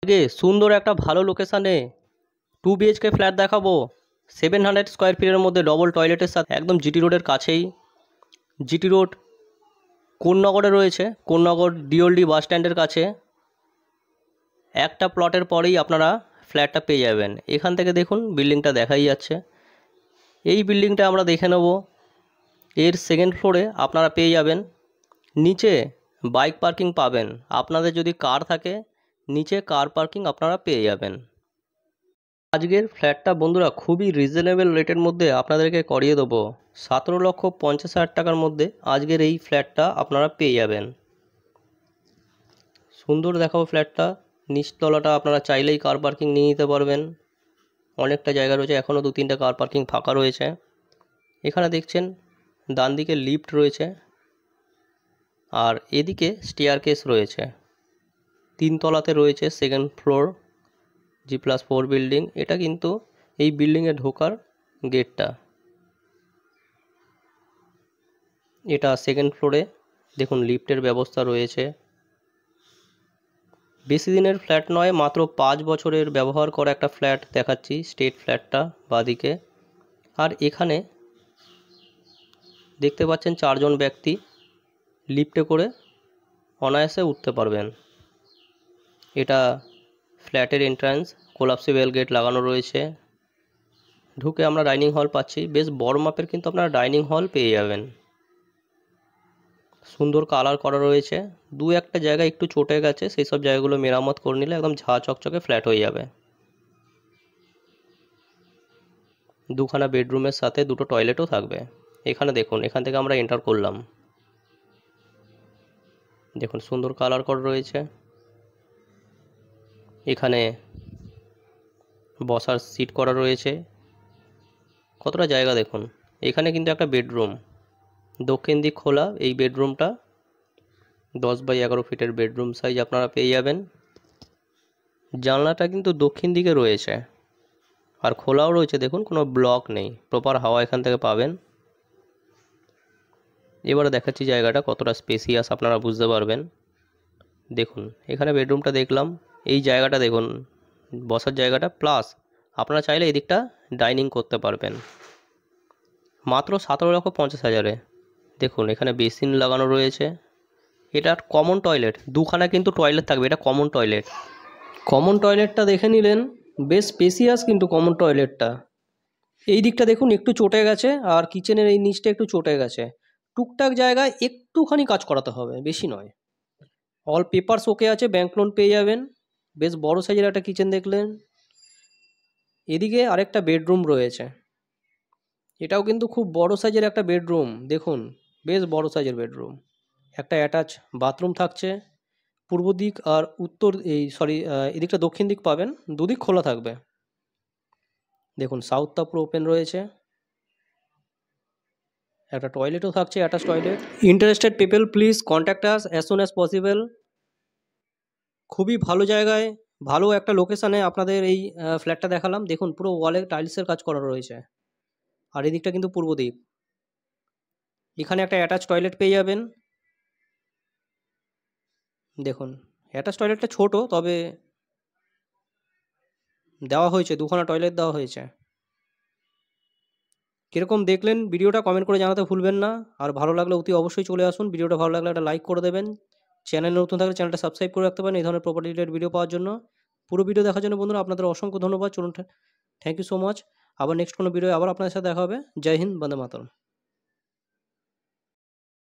আজকে সুন্দর একটা ভালো লোকেশানে 2 BHK ফ্ল্যাট দেখাবো। 700 স্কোয়ার ফিটের মধ্যে ডবল টয়লেটের সাথে, একদম জিটি রোডের কাছেই। জিটি রোড কোন্নগরে রয়েছে, কোন্নগর ডিওলডি বাস স্ট্যান্ডের কাছে। একটা প্লটের পরেই আপনারা ফ্ল্যাটটা পেয়ে যাবেন। এখান থেকে দেখুন বিল্ডিংটা দেখাই যাচ্ছে। এই বিল্ডিংটা আমরা দেখে নেব। এর সেকেন্ড ফ্লোরে আপনারা পেয়ে যাবেন, নিচে বাইক পার্কিং পাবেন। আপনাদের যদি কার থাকে, নিচে কার পার্কিং আপনারা পেয়ে যাবেন। আজকের ফ্ল্যাটটা বন্ধুরা খুবই রিজনেবল রেটের মধ্যে আপনাদেরকে করিয়ে দেবো। 17,50,000 টাকার মধ্যে আজকের এই ফ্ল্যাটটা আপনারা পেয়ে যাবেন। সুন্দর দেখাবো ফ্ল্যাটটা। নিচতলাটা আপনারা চাইলেই কার পার্কিং নিয়ে নিতে পারবেন। অনেকটা জায়গা রয়েছে, এখনও 2-3টা কার পার্কিং ফাঁকা রয়েছে। এখানে দেখছেন ডান দিকে লিফট রয়েছে, আর এদিকে স্টেয়ারকেস রয়েছে। 3 তলাতে রয়েছে সেকেন্ড ফ্লোর, G+4 বিল্ডিং। এটা কিন্তু এই বিল্ডিংয়ে ঢোকার গেটটা। এটা সেকেন্ড ফ্লোরে দেখুন লিফটের ব্যবস্থা রয়েছে। বেশি দিনের ফ্ল্যাট নয়, মাত্র 5 বছরের ব্যবহার করা একটা ফ্ল্যাট দেখাচ্ছি। স্টেট ফ্ল্যাটটা বাদিকে। আর এখানে দেখতে পাচ্ছেন 4 জন ব্যক্তি লিফটে করে অনায়াসে উঠতে পারবেন। এটা ফ্ল্যাটের এন্ট্রান্স, কোলাপসিবল গেট লাগানো রয়েছে। ঢুকে আমরা ডাইনিং হল পাচ্ছি। বেশ বড় মাপের কিন্তু আপনারা ডাইনিং হল পেয়ে যাবেন। সুন্দর কালার করা রয়েছে। 2-1টা জায়গায় একটু চটে গেছে, সেই সব জায়গাগুলো মেরামত করে নিলে একদম ঝাঁ চকচকে ফ্ল্যাট হয়ে যাবে। 2খানা বেডরুমের সাথে 2টো টয়লেটও থাকবে। এখানে দেখুন, এখান থেকে আমরা এন্টার করলাম। দেখুন সুন্দর কালার করা রয়েছে। এখানে বসার সিট করা রয়েছে। কতটা জায়গা দেখুন। এখানে কিন্তু একটা বেডরুম, দক্ষিণ দিক খোলা। এই বেডরুমটা 10x11 ফিটের বেডরুম সাইজ আপনারা পেয়ে যাবেন। জানলাটা কিন্তু দক্ষিণ দিকে রয়েছে, আর খোলাও রয়েছে। দেখুন কোনো ব্লক নেই, প্রপার হাওয়া এখান থেকে পাবেন। এবারে দেখাচ্ছি জায়গাটা কতটা স্পেসিয়াস আপনারা বুঝতে পারবেন। দেখুন এখানে বেডরুমটা দেখলাম, এই জায়গাটা দেখুন, বসার জায়গাটা, প্লাস আপনারা চাইলে এই দিকটা ডাইনিং করতে পারবেন মাত্র 17,50,000-এ। দেখুন এখানে বেসিন লাগানো রয়েছে। এটা কমন টয়লেট, 2খানা কিন্তু টয়লেট থাকবে। এটা কমন টয়লেট। কমন টয়লেটটা দেখে নিলেন, বেশ স্পেসিয়াস কিন্তু কমন টয়লেটটা। এই দিকটা দেখুন একটু চটে গেছে, আর কিচেনের এই নিচটা একটু চটে গেছে। টুকটাক জায়গায় একটুখানি কাজ করাতে হবে, বেশি নয়। অল পেপারস ওকে আছে, ব্যাংক লোন পেয়ে যাবেন। বেশ বড় সাইজের একটা কিচেন দেখলেন। এদিকে আরেকটা বেডরুম রয়েছে। এটাও কিন্তু খুব বড় সাইজের একটা বেডরুম। দেখুন বেশ বড় সাইজের বেডরুম। একটা অ্যাটাচ বাথরুম থাকছে। পূর্ব দিক আর উত্তর, এদিকটা দক্ষিণ দিক পাবেন, দুদিক খোলা থাকবে। দেখুন সাউথটা পুরো ওপেন রয়েছে। একটা টয়লেটও থাকছে, attach toilet. Interested people please contact us as soon as possible. খুবই ভালো জায়গায়, ভালো একটা লোকেশানে আপনাদের এই ফ্ল্যাটটা দেখালাম। দেখুন পুরো ওয়ালে টাইলসের কাজ করা রয়েছে, আর এদিকটা কিন্তু পূর্ব দিক। এখানে একটা অ্যাটাচ টয়লেট পেয়ে যাবেন। দেখুন অ্যাটাচ টয়লেটটা ছোট, তবে দেওয়া হয়েছে, 2খানা টয়লেট দেওয়া হয়েছে। কীরকম দেখলেন ভিডিওটা কমেন্ট করে জানাতে ভুলবেন না। আর ভালো লাগলে অতি অবশ্যই চলে আসুন। ভিডিওটা ভালো লাগলে একটা লাইক করে দেবেন। চ্যানেলে নতুন থাকলে চ্যানেলটা সাবস্ক্রাইব করে রাখতে পারেন এই ধরনের প্রপার্টি রিলেটেড ভিডিও পাওয়ার জন্য। পুরো ভিডিও দেখার জন্য বন্ধুরা আপনাদের অসংখ্য ধন্যবাদ। চলুন, থ্যাংক ইউ সো মাচ। আবার নেক্সট কোনো ভিডিও আবার আপনাদের সাথে দেখা হবে। জয় হিন্দ, বন্দে মাতরম।